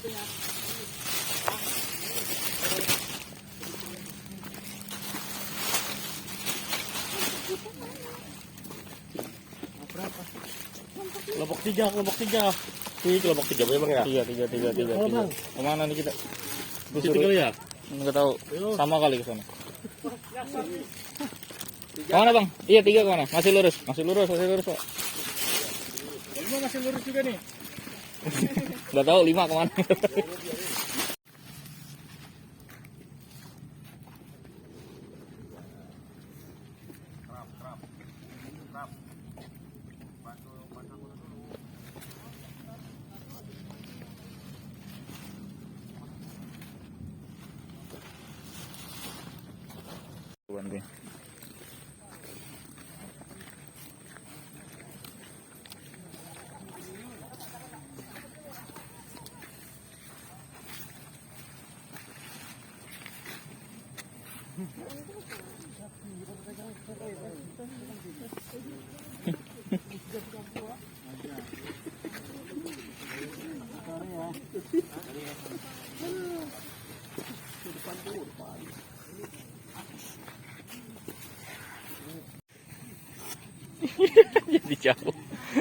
Kelompok tiga. Ini kelompok tiga bang ya? Tiga. Kemana nih kita? Situ kali ya? Nggak tahu. Sama kali ke sana. Kemana bang? Iya tiga kemana? Masih lurus pak. Lima masih lurus juga nih. Nggak tahu 5 kemana. Bantuin.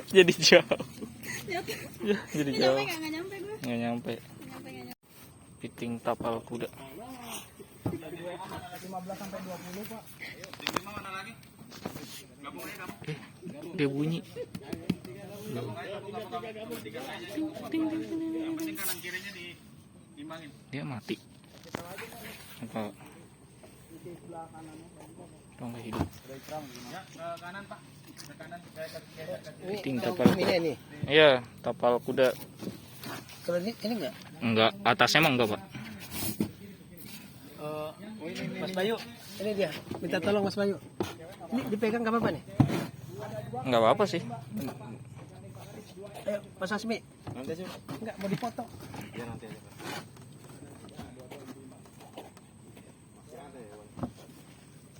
jadi jauh. Nggak nyampe. Piting tapal kuda. 15 sampai 20 pak. Mana lagi? Dia bunyi. Dia mati. Apa? Nggak hidup. Kanan pak. Piting tapal kuda. Iya, tapal kuda. Kalau ini enggak? Enggak, atasnya emang enggak pak. Mas Bayu, ini dia. Minta tolong Mas Bayu. Ini dipegang nggak apa-apa nih? Enggak apa-apa sih. Ayo, Mas Asmi. Nanti aja. Enggak mau dipoto. Ya nanti aja.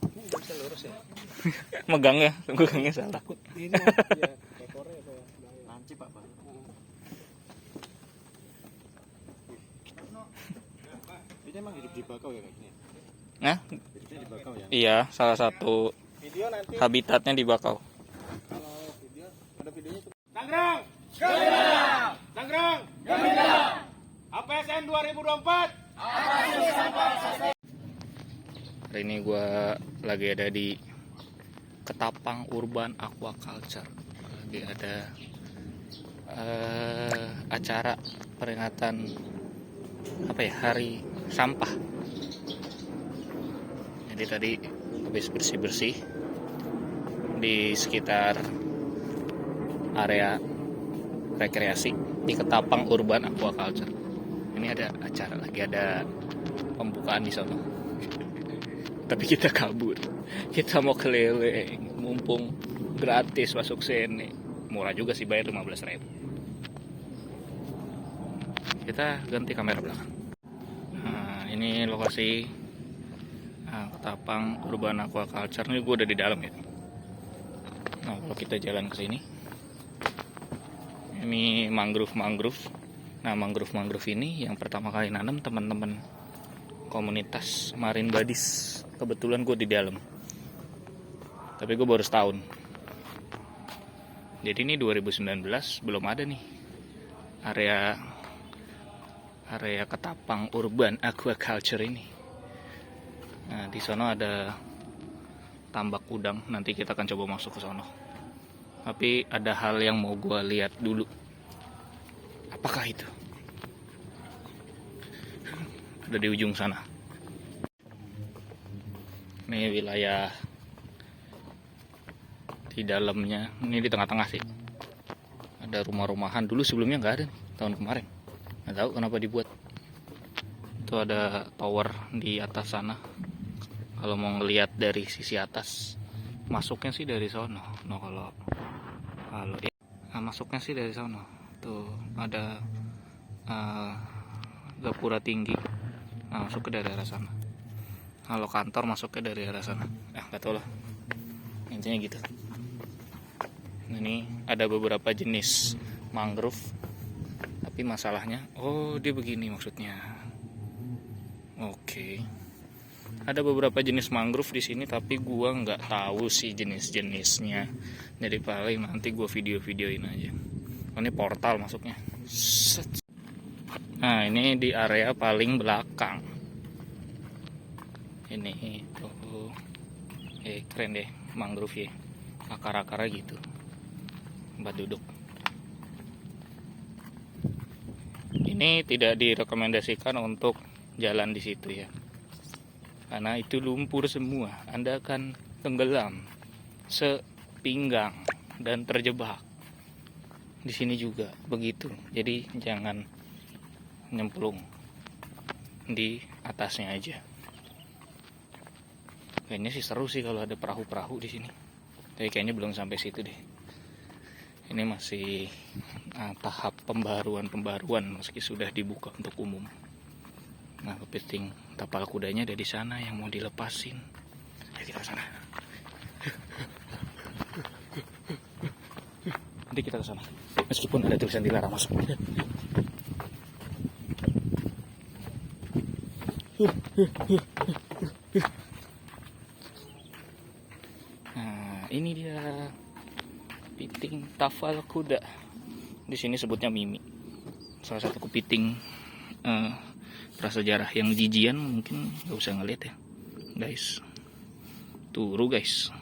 Ini udah bisa lurus ya? Megangnya salah. Ini ya, ekornya apa ya? Lancip Pak. Ini emang hidup di bakau ya kayak gini? Nah, Hidupnya di bakau ya? iya, salah satu Video nanti habitatnya di bakau. kalau video ada videonya itu. Tangerang Gembira APSN 2024. Hari ini gue lagi ada di Ketapang Urban Aquaculture. Lagi ada acara peringatan apa ya, hari sampah. Jadi tadi habis bersih-bersih di sekitar area rekreasi di Ketapang Urban Aquaculture. Ini ada acara lagi, ada pembukaan di sana. Tapi kita kabur. Kita mau keliling, mumpung gratis masuk sini. Murah juga sih, bayar 15.000. Kita ganti kamera belakang. Nah, ini lokasi Ketapang Urban Aquaculture. Ini gue udah di dalam ya. Nah, kalau kita jalan ke sini, ini mangrove. Nah, mangrove ini yang pertama kali nanam teman-teman komunitas Marine Buddies. Kebetulan gue di dalam. Tapi gue baru setahun. Jadi ini 2019 belum ada nih area Ketapang Urban Aquaculture ini. Nah, di sana ada tambak udang. Nanti kita akan coba masuk ke sana. Tapi ada hal yang mau gue lihat dulu. Apakah itu? Ada di ujung sana. Ini wilayah di dalamnya. Ini di tengah-tengah sih. Ada rumah-rumahan. Dulu sebelumnya nggak ada nih, tahun kemarin. Nggak tahu kenapa dibuat. Itu ada tower di atas sana. Kalau mau ngelihat dari sisi atas, masuknya sih dari sono. No, kalau masuknya sih dari sono. Tuh ada gapura tinggi. Nah, masuk ke dari arah sana. Kalau kantor masuknya dari arah sana. Nggak tahu lah. Intinya gitu. Nah, ini ada beberapa jenis mangrove. Tapi Tapi masalahnya, oh dia begini maksudnya. Oke. Ada beberapa jenis mangrove di sini, tapi gua nggak tahu sih jenis-jenisnya. Jadi paling nanti gua video-videoin aja. Oh, ini portal masuknya. Set. Nah, ini di area paling belakang. Ini tuh, keren deh mangrove ya. Akar-akarnya gitu. Tempat duduk. Ini tidak direkomendasikan untuk jalan di situ ya. Karena itu lumpur semua, Anda akan tenggelam sepinggang dan terjebak. Di sini juga begitu. Jadi jangan nyemplung di atasnya aja. Kayaknya sih seru sih kalau ada perahu-perahu di sini. Tapi kayaknya belum sampai situ deh. Ini masih tahap pembaruan meski sudah dibuka untuk umum. Nah, kepiting tapal kudanya ada di sana yang mau dilepasin. Ayo kita ke sana. Nanti kita ke sana. Meskipun ada tulisan dilarang masuk. Nah, ini dia kepiting tapal kuda. Di sini sebutnya Mimi. Salah satu kepiting prasejarah yang jijian, mungkin gak usah ngeliat ya guys. Turu guys,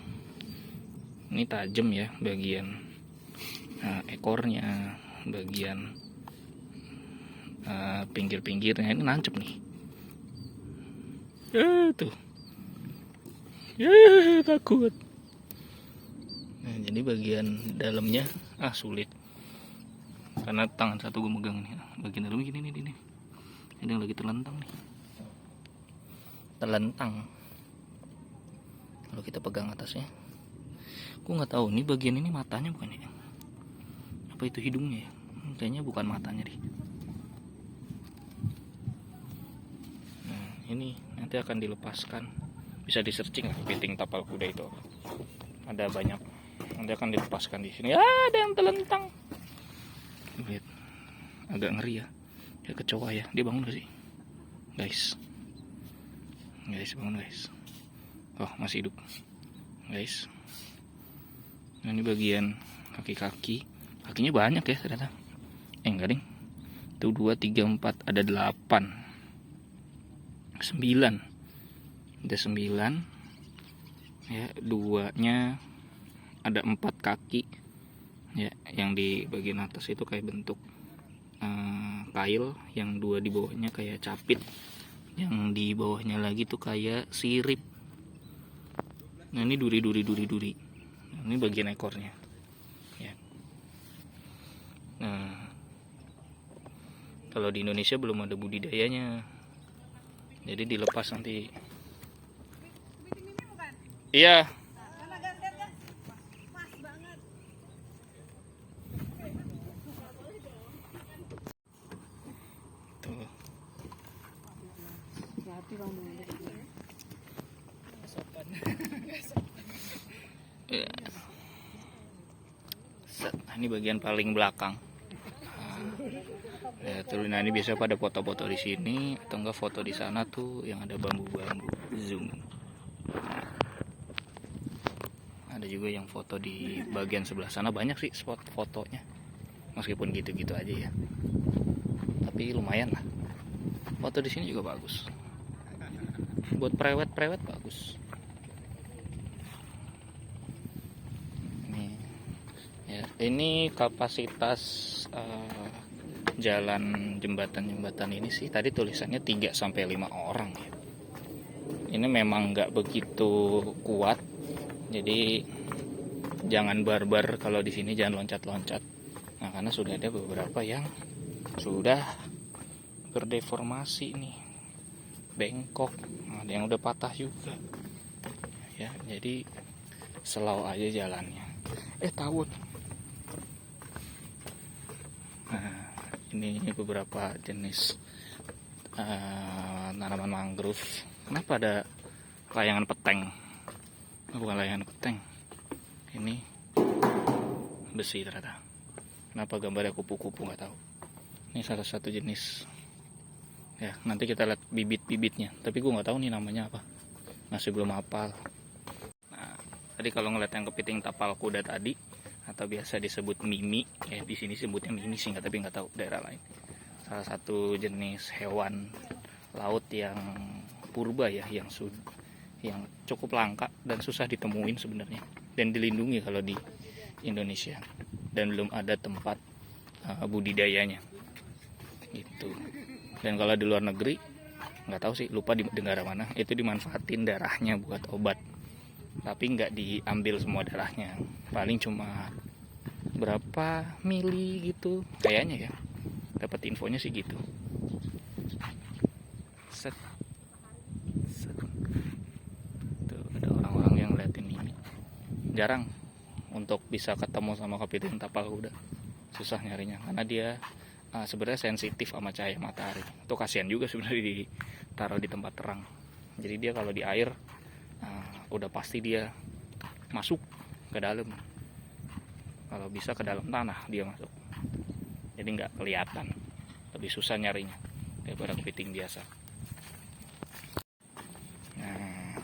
ini tajam ya bagian ekornya, bagian pinggir-pinggirnya ini nancep nih. Tuh takut. Nah, jadi bagian dalamnya sulit karena tangan satu gue megang nih. Bagian dalam gini nih. Ini yang lagi terlentang nih. Terlentang. Kalau kita pegang atasnya, aku nggak tahu nih bagian ini matanya bukan ya? Apa itu hidungnya ya? Kayaknya bukan matanya deh. Nah, ini nanti akan dilepaskan. Bisa di searching lah kepiting tapal kuda itu. Ada banyak. Nanti akan dilepaskan di sini. Ada yang terlentang. Lihat, agak ngeri ya. Ya kecoa ya, dia bangun gak sih guys bangun guys. Oh masih hidup guys. Nah, ini bagian kakinya banyak ya ternyata. Enggak ding, itu 2, 3, 4, ada 8, 9, ada 9 ya. Duanya ada 4 kaki ya, yang di bagian atas itu kayak bentuk kail, yang 2 di bawahnya kayak capit, yang di bawahnya lagi tuh kayak sirip. Nah, ini duri. Nah, ini bagian ekornya ya. Nah, kalau di Indonesia belum ada budidayanya, jadi dilepas nanti. Iya. Ya. Ini bagian paling belakang. Nah, ini biasa pada foto-foto di sini atau enggak foto di sana tuh yang ada bambu-bambu. Zoom. Ada juga yang foto di bagian sebelah sana, banyak sih spot fotonya. Meskipun gitu-gitu aja ya. Tapi lumayan lah. Foto di sini juga bagus. Buat prewed bagus. Ini kapasitas jalan jembatan ini sih tadi tulisannya 3-5 orang ya. Ini memang nggak begitu kuat, jadi jangan barbar kalau di sini, jangan loncat-loncat. Nah, karena sudah ada beberapa yang sudah berdeformasi nih, bengkok, ada yang udah patah juga ya. Jadi slow aja jalannya. Tawon. Nah, ini beberapa jenis tanaman mangrove. Kenapa ada layangan peteng? Bukan layangan peteng, ini besi ternyata. Kenapa gambarnya kupu-kupu nggak tahu. Ini salah satu jenis. Ya, nanti kita lihat bibit-bibitnya. Tapi gue nggak tahu nih namanya apa. Masih belum hafal. Nah, tadi kalau ngeliat yang kepiting tapal kuda tadi, atau biasa disebut mimi, ya di sini sebutnya mimi sih, tapi nggak tahu daerah lain. Salah satu jenis hewan laut yang purba ya, yang cukup langka dan susah ditemuin sebenarnya, dan dilindungi kalau di Indonesia, dan belum ada tempat budidayanya gitu. Dan kalau di luar negeri nggak tahu sih, lupa di negara mana, itu dimanfaatin darahnya buat obat, tapi nggak diambil semua darahnya, paling cuma berapa mili gitu kayaknya ya, dapat infonya sih gitu. Set. Tuh ada orang-orang yang liatin ini. Jarang untuk bisa ketemu sama kepiting tapal kuda, susah nyarinya karena dia sebenarnya sensitif sama cahaya matahari. Itu kasihan juga sebenarnya ditaruh di tempat terang. Jadi dia kalau di air udah pasti dia masuk ke dalam. Kalau bisa ke dalam tanah dia masuk. Jadi nggak kelihatan. Lebih susah nyarinya daripada kepiting biasa. Nah,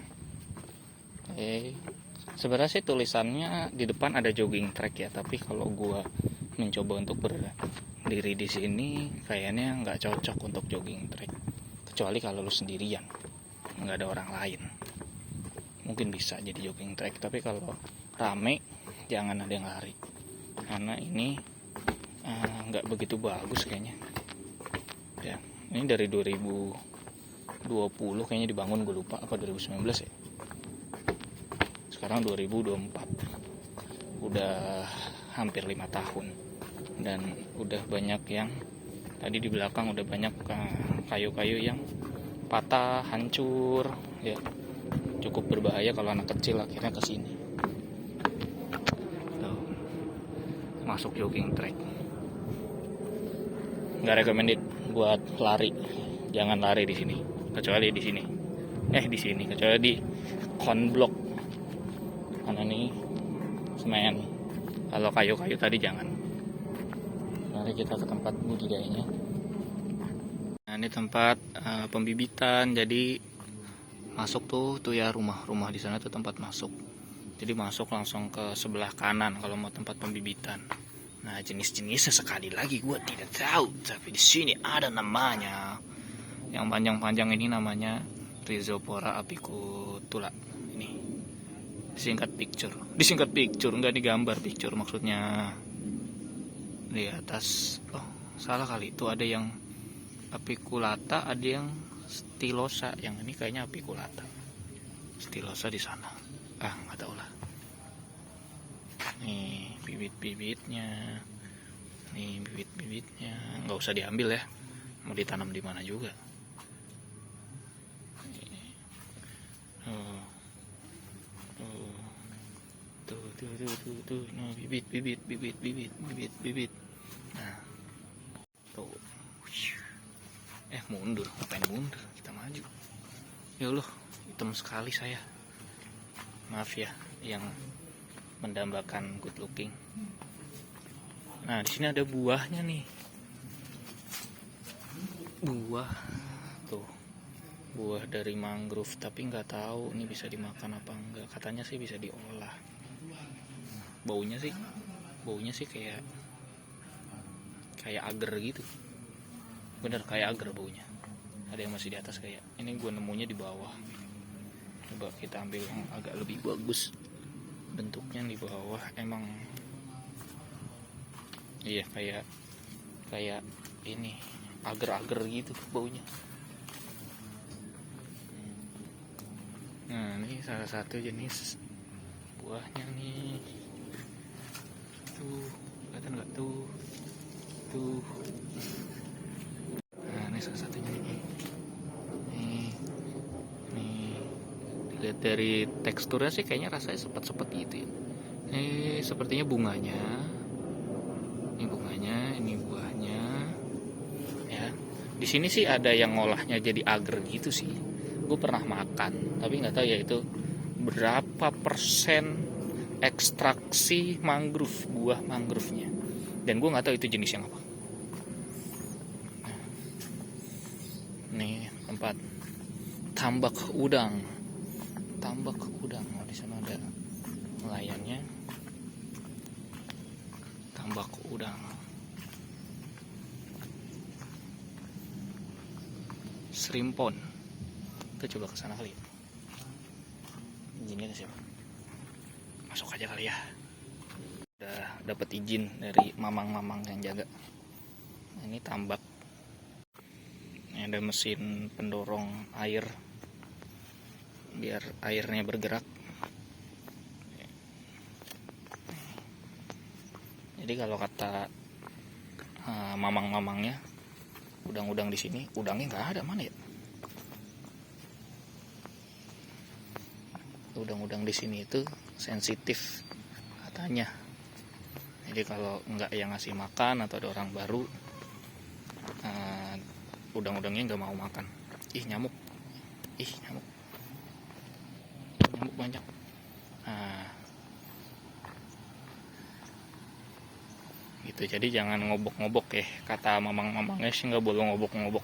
sebenarnya sih tulisannya di depan ada jogging track ya, tapi kalau gua mencoba untuk berdiri di sini kayaknya nggak cocok untuk jogging track, kecuali kalau lu sendirian nggak ada orang lain, mungkin bisa jadi jogging track. Tapi kalau rame jangan ada yang lari, karena ini nggak begitu bagus kayaknya ya. Ini dari 2020 kayaknya dibangun, gue lupa apa 2019 ya. Sekarang 2024, udah hampir 5 tahun, dan udah banyak yang tadi di belakang udah banyak kayu-kayu yang patah, hancur ya. Cukup berbahaya kalau anak kecil akhirnya kesini. Tuh, masuk jogging track, nggak recommended buat lari. Jangan lari di sini, kecuali di sini. Di sini kecuali di konblok, karena ini semen. Kalau kayu-kayu tadi jangan. Mari kita ke tempat budidayanya. Nah, ini tempat pembibitan. Jadi masuk tuh ya, rumah-rumah di sana tuh tempat masuk. Jadi masuk langsung ke sebelah kanan kalau mau tempat pembibitan. Nah, jenis-jenisnya sekali lagi gue tidak tahu, tapi di sini ada namanya. Yang panjang-panjang ini namanya Rhizopora apicutula. Ini disingkat picture, enggak digambar picture, maksudnya di atas. Oh, salah kali, itu ada yang apiculata, ada yang stilosa. Yang ini kayaknya apiculata, stilosa di sana. Nggak tahu lah. Nih bibit-bibitnya, nggak usah diambil ya, mau ditanam di mana juga. Tuh, nah, bibit. Nah, tuh. Mundur, ngapain mundur? Kita maju. Ya Allah, hitam sekali saya. Maaf ya, yang mendambakan good looking. Nah, di sini ada buahnya nih. Buah dari mangrove, tapi nggak tahu ini bisa dimakan apa enggak. Katanya sih bisa diolah. Baunya sih kayak agar gitu. Bener kayak agar baunya. Ada yang masih di atas kayak. Ini gue nemunya di bawah. Coba kita ambil yang agak lebih bagus. Bentuknya di bawah emang iya kayak ini agar-agar gitu baunya. Nah, ini salah satu jenis buahnya nih. Tuh, kelihatan nggak tuh? Nah, ini salah satunya nih. Nih, dilihat dari teksturnya sih kayaknya rasanya sepet-sepet gitu ya. Sepertinya bunganya. Ini buahnya. Ya, di sini sih ada yang ngolahnya jadi agar gitu sih. Gue pernah makan, tapi nggak tahu ya itu berapa persen ekstraksi buah mangrovenya, dan gue nggak tahu itu jenis yang apa. Nih tempat tambak udang. Tambak udang. Oh, di sana ada nelayannya. Tambak udang. Serimpon. Kita coba ke sana kali. Izinnya ke siapa? Masuk aja kali ya. Udah dapat izin dari mamang-mamang yang jaga. Ini tambak. Ini ada mesin pendorong air biar airnya bergerak. Jadi kalau kata mamang-mamangnya, udang-udang di sini, udangnya nggak ada, mana ya? Udang-udang di sini itu sensitif katanya. Jadi kalau nggak yang ngasih makan atau ada orang baru, udang-udangnya nggak mau makan. Ih nyamuk, nyamuk banyak. Gitu, jadi jangan ngobok-ngobok ya, kata mamang-mamangnya sih nggak boleh ngobok-ngobok.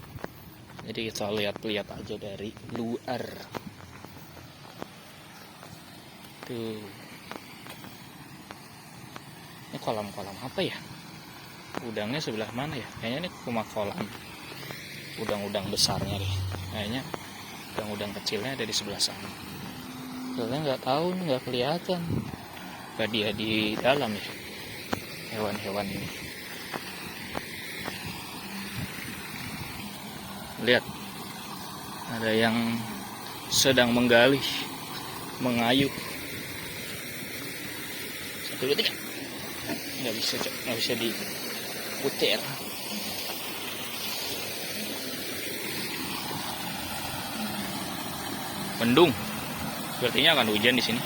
Jadi kita lihat-lihat aja dari luar. Tuh, ini kolam-kolam apa ya? Udangnya sebelah mana ya? Kayaknya ini cuma kolam udang-udang besarnya deh. Kayaknya udang-udang kecilnya ada di sebelah sana. Soalnya nggak tahu, nggak kelihatan. Apa dia di dalam ya? Hewan-hewan ini. Lihat, ada yang sedang menggali, mengayuh. 1, 2, 3. Nggak bisa diputer. Mendung, sepertinya akan hujan di sini.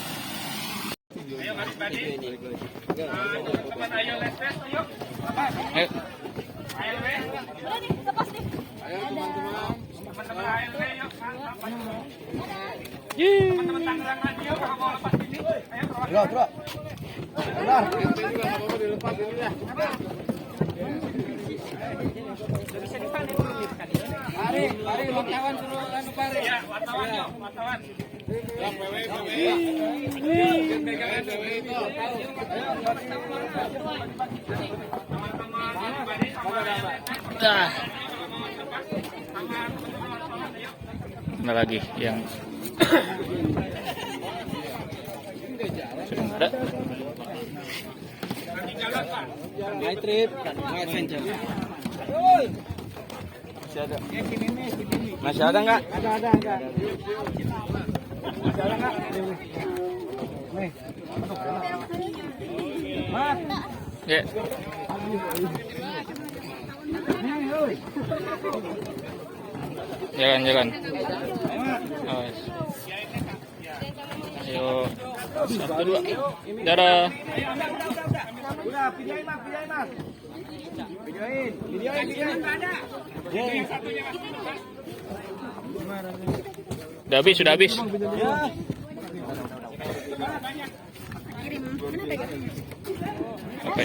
Ayo adik-adik. Teman ayo les-les ayo. Ayo. Ayo les. Ayo teman-teman. Teman-teman ayo les yuk. Teman-teman Tangerang yuk kalau mau lepas ini. Ayo bro. Benar. Ente juga enggak apa-apa dilepas ini ya. Bisa dipanen dulu sekali. Mari wartawan suruh anu pare. Ya, wartawan yuk, wartawan. Nah, mana lagi yang sudah ada? My trip, my adventure. Masih ada. Masih ada nggak? Ada. Masih ada nggak? Nih. Mas. Ya. Jalan. Ayo. 1, 2. Dadah. Udah, videoin mas. Videoin. Sudah habis. Oke.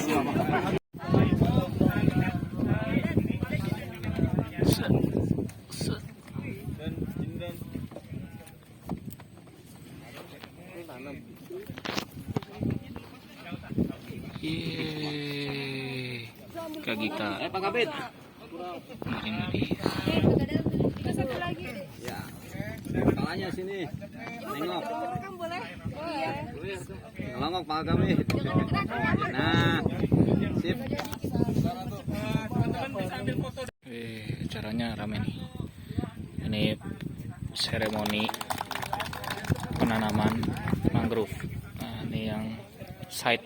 Kak Gita. Pak Kabit. Ini. Ya. Kepalanya sini. Nengok. Boleh. Iya. Ngelongok Pak Kabit. Nah. Sip. Acaranya rame nih. Ini seremoni penanaman mangrove. Nah, ini yang site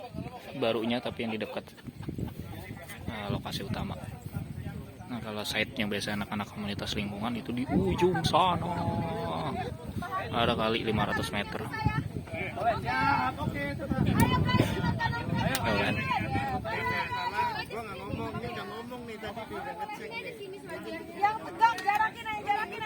barunya tapi yang di dekat lokasi utama. Nah, kalau site-nya biasa anak-anak komunitas lingkungan itu di ujung sana. Ada kali 500 meter. Kan? Yang tegak, jarakin yang tegak.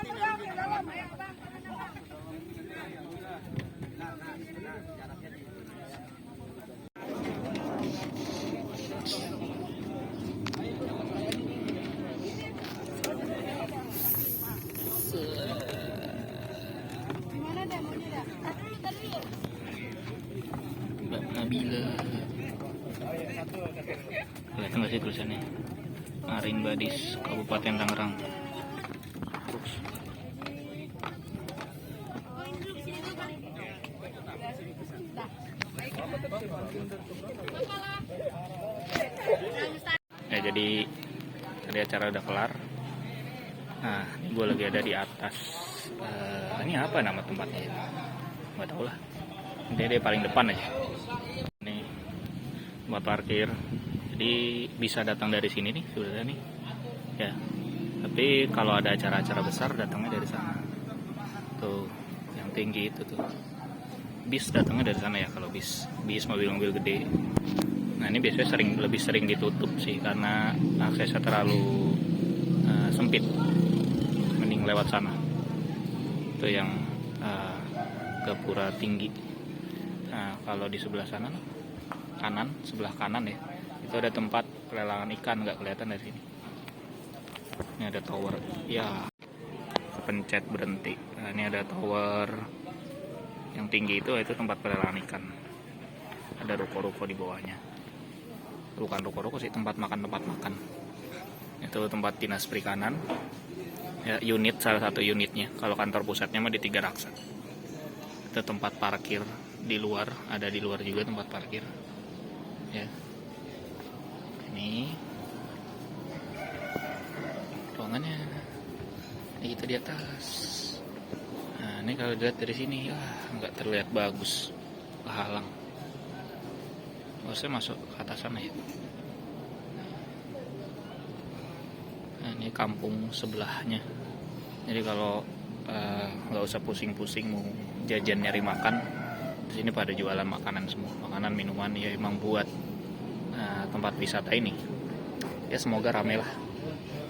Kelihatan nggak sih tulisannya? Marin Badis, Kabupaten Tangerang. Ups. Ya jadi tadi acara udah kelar. Nah, gue lagi ada di atas. Ini apa nama tempatnya? Nggak tahu lah. Dia paling depan aja. Nih tempat parkir. Jadi bisa datang dari sini nih sudah nih. Ya. Tapi kalau ada acara-acara besar datangnya dari sana. Tuh, yang tinggi itu tuh. Bis datangnya dari sana ya kalau bis mobil-mobil gede. Nah ini biasanya lebih sering ditutup sih karena aksesnya terlalu sempit. Mending lewat sana. Itu yang Gapura Tinggi. Nah kalau di sebelah sana sebelah kanan ya, itu ada tempat pelelangan ikan, nggak kelihatan dari sini. Ini ada tower, ya pencet berhenti. Nah ini ada tower yang tinggi itu tempat pelelangan ikan. Ada ruko-ruko di bawahnya. Bukan ruko-ruko sih, tempat makan. Itu tempat dinas perikanan. Ya, salah satu unitnya. Kalau kantor pusatnya mah di Tiga Raksa. Itu tempat parkir di luar, ada di luar juga tempat parkir. Ya. Ini ruangannya. Ini kita di atas. Nah, ini kalau dilihat dari sini, nggak terlihat bagus, kehalang. Harusnya masuk ke atas sana ya. Nah, ini kampung sebelahnya. Jadi kalau nggak usah pusing-pusing mau jajan nyari makan, di sini pada jualan makanan semua, makanan minuman ya emang buat tempat wisata ini. Ya semoga rame lah.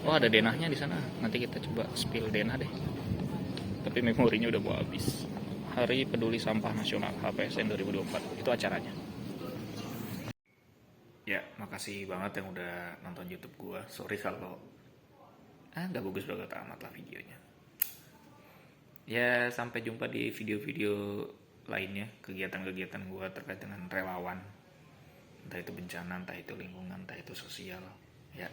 Oh ada denahnya di sana. Nanti kita coba spill denah deh. Tapi memorinya udah mau habis. Hari Peduli Sampah Nasional HPSN 2024 itu acaranya. Ya, makasih banget yang udah nonton YouTube gua. Sorry kalau nggak bagus banget amat lah videonya. Ya, sampai jumpa di video-video lainnya, kegiatan-kegiatan gua terkait dengan relawan. Entah itu bencana, entah itu lingkungan, entah itu sosial. Ya,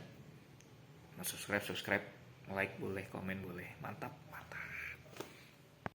subscribe, like boleh, komen boleh, mantap.